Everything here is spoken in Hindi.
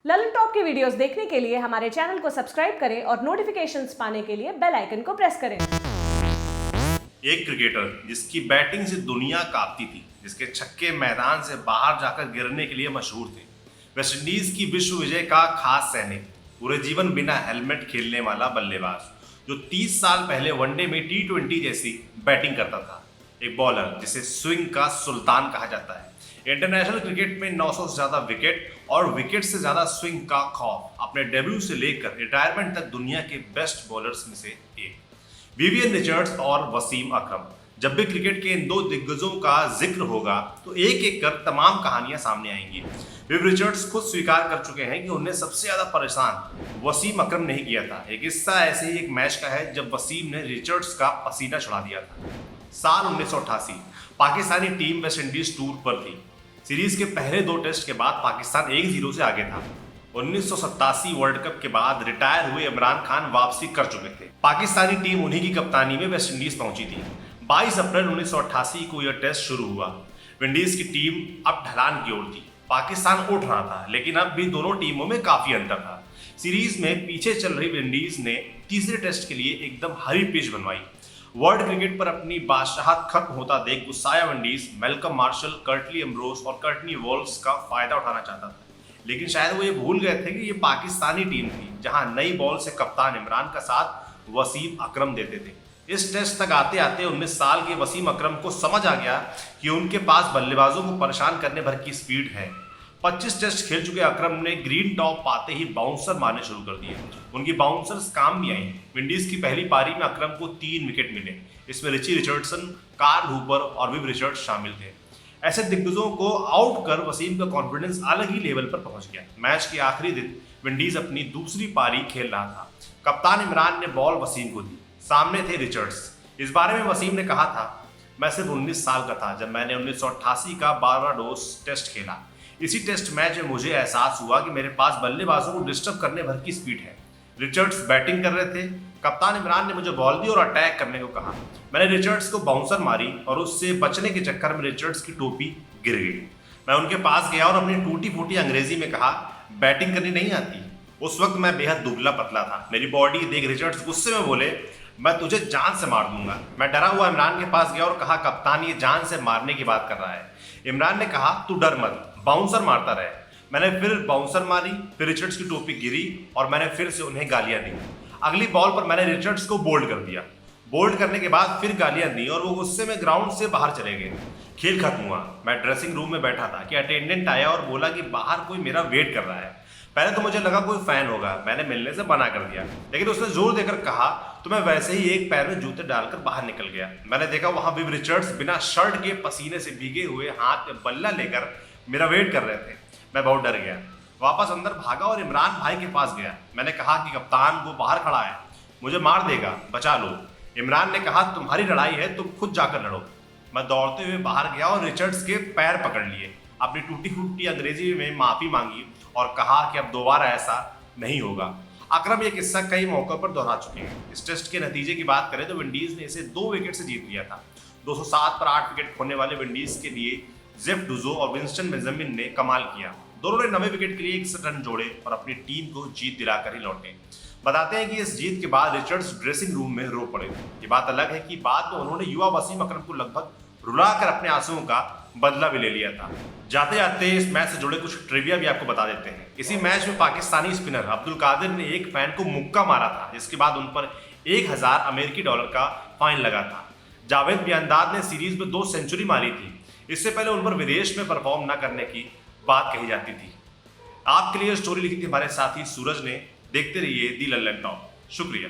ललन टॉप की वीडियोस देखने के लिए हमारे चैनल को सब्सक्राइब करें और नोटिफिकेशंस पाने के लिए बेल आइकन को प्रेस करें। एक क्रिकेटर जिसकी बैटिंग से दुनिया कांपती थी, जिसके छक्के मैदान से बाहर जाकर गिरने के लिए मशहूर थे, वेस्टइंडीज की विश्व विजय का खास सैनिक, पूरे जीवन बिना हेलमेट खेलने वाला बल्लेबाज, जो 30 साल पहले वनडे में T20 जैसी बैटिंग करता था। एक बॉलर जिसे स्विंग का सुल्तान कहा जाता है। इंटरनेशनल क्रिकेट में 900 से ज्यादा विकेट और विकेट से ज्यादा स्विंग का खौफ, अपने डेब्यू से लेकर रिटायरमेंट तक दुनिया के बेस्ट बॉलर्स में से एक। विवियन रिचर्ड्स और वसीम अकरम। जब भी क्रिकेट के इन दो दिग्गजों का जिक्र होगा तो एक एक कर तमाम कहानियां सामने आएंगी। विव रिचर्ड्स खुद स्वीकार कर चुके हैं कि उन्हें सबसे ज्यादा परेशान वसीम अकरम ने ही किया था। एक किस्सा ऐसे ही एक मैच का है जब वसीम ने रिचर्ड्स का पसीना छुड़ा दिया था। साल 1988, Pakistani team West Indies tour पर थी। सीरीज के पहले 2 टेस्ट के बाद पाकिस्तान 1-0 से आगे था। 1987 वर्ल्ड कप के बाद रिटायर हुए इमरान खान वापसी कर चुके थे। पाकिस्तानी टीम उन्हीं की कप्तानी में वेस्ट इंडीज पहुंची थी। 22 अप्रैल 1988 को यह टेस्ट शुरू हुआ। विंडीज की टीम अब ढलान की ओर थी। पाकिस्तान उठ रहा था, लेकिन अब भी दोनों टीमों में काफी अंतर था। सीरीज में पीछे चल रही विंडीज ने तीसरे टेस्ट के लिए एकदम हरी पिच बनवाई। वर्ल्ड क्रिकेट पर अपनी बादशाहत खत्म होता देख गुस्साया Windies Malcolm Marshall, Curtly Ambrose और कर्टनी वॉल्स का फायदा उठाना चाहता था। लेकिन शायद वो ये भूल गए थे कि ये पाकिस्तानी टीम थी, जहां नई बॉल से कप्तान इमरान का साथ वसीम अकरम देते थे। इस टेस्ट तक आते आते 19 साल के वसीम अकरम को समझ आ गया कि उनके पास बल्लेबाजों को परेशान करने भर की स्पीड है। 25 टेस्ट खेल चुके अकरम ने ग्रीन टॉप पाते ही बाउंसर मारने शुरू कर दिए। उनकी बाउंसर्स काम भी आई। विंडीज की पहली पारी में अकरम को 3 विकेट मिले। इसमें रिची रिचर्डसन, कार्ल हूपर और विव रिचर्ड्स शामिल थे। ऐसे दिग्गजों को आउट कर वसीम का कॉन्फिडेंस अलग ही लेवल पर पहुंच गया। मैच के आखिरी दिन विंडीज अपनी दूसरी पारी खेल रहा था। कप्तान इमरान ने बॉल वसीम को दी। सामने थे रिचर्ड्स। इस बारे में वसीम ने कहा था, मैं सिर्फ 19 साल का था जब मैंने 1988 का बारबाडोस टेस्ट खेला। इसी टेस्ट मैच में मुझे एहसास हुआ कि मेरे पास बल्लेबाजों को डिस्टर्ब करने भर की स्पीड है। रिचर्ड्स बैटिंग कर रहे थे। कप्तान इमरान ने मुझे बॉल दी और अटैक करने को कहा। मैंने रिचर्ड्स को बाउंसर मारी और उससे बचने के चक्कर में रिचर्ड्स की टोपी गिर गई। मैं उनके पास गया और अपनी टूटी फूटी अंग्रेजी में कहा, बैटिंग करनी नहीं आती। उस वक्त मैं बेहद दुबला पतला था। मेरी बॉडी देख रिचर्ड्स गुस्से में बोले, मैं तुझे जान से मार दूंगा। मैं डरा हुआ इमरान के पास गया और कहा, कप्तान ये जान से मारने की बात कर रहा है। इमरान ने कहा, तू डर मत, बाउंसर मारता रहे। मैंने फिर बाउंसर मारी, फिर रिचर्ड्स की टोपी गिरी और मैंने फिर से उन्हें गालियां दी। अगली बॉल पर मैंने रिचर्ड्स को बोल्ड कर दिया। बोल्ड करने के बाद फिर गालियां दी और वो गुस्से में ग्राउंड से बाहर चले गए। खेल खत्म हुआ। मैं ड्रेसिंग रूम में बैठा था कि अटेंडेंट आया और बोला कि बाहर कोई मेरा वेट कर रहा है। पहले तो मुझे लगा कोई फैन होगा। मैंने मिलने से मना कर दिया, लेकिन उसने जोर देकर कहा तो मैं वैसे ही एक पैर में जूते डालकर बाहर निकल गया। मैंने देखा वहां विव रिचर्ड्स बिना शर्ट के पसीने से भीगे हुए हाथ में बल्ला लेकर मेरा वेट कर रहे थे। मैं बहुत डर गया। वापस अंदर भागा और इमरान भाई के पास गया। मैंने कहा कि कप्तान वो बाहर खड़ा है, मुझे मार देगा, बचा लो। इमरान ने कहा, तुम्हारी लड़ाई है, तुम खुद जाकर लड़ो। मैं दौड़ते हुए बाहर गया और रिचर्ड्स के पैर पकड़ लिए। अपनी टूटी फूटी अंग्रेजी में माफी मांगी और कहा कि अब दोबारा ऐसा नहीं होगा। अकरम ये किस्सा कई मौकों पर दोहरा चुके हैं। इस टेस्ट के नतीजे की बात करें तो विंडीज ने इसे 2 विकेट से जीत लिया था। 207 पर 8 विकेट खोने वाले विंडीज के लिए जेफ डुजो और विंस्टन बेंजामिन ने कमाल किया। दोनों ने 90 विकेट के लिए 61 रन जोड़े और अपनी टीम को जीत दिलाकर ही लौटे। बताते हैं कि इस जीत के बाद रिचर्ड्स ड्रेसिंग रूम में रो पड़े। ये बात अलग है कि बाद में उन्होंने युवा वसीम अकरम को लगभग रुलाकर अपने आंसुओं का बदला भी ले लिया था। जाते जाते इस मैच से जुड़े कुछ ट्रिविया भी आपको बता देते हैं। इसी मैच में पाकिस्तानी स्पिनर अब्दुल कादिर ने एक फैन को मुक्का मारा था, जिसके बाद उन पर $1000 का फाइन लगा था। जावेद बियानदाद ने सीरीज में 2 सेंचुरी मारी थी। इससे पहले उन पर विदेश में परफॉर्म न करने की बात कही जाती थी। आपके लिए स्टोरी लिखी थी हमारे साथी सूरज ने। देखते रहिए दी ललन टॉप। शुक्रिया।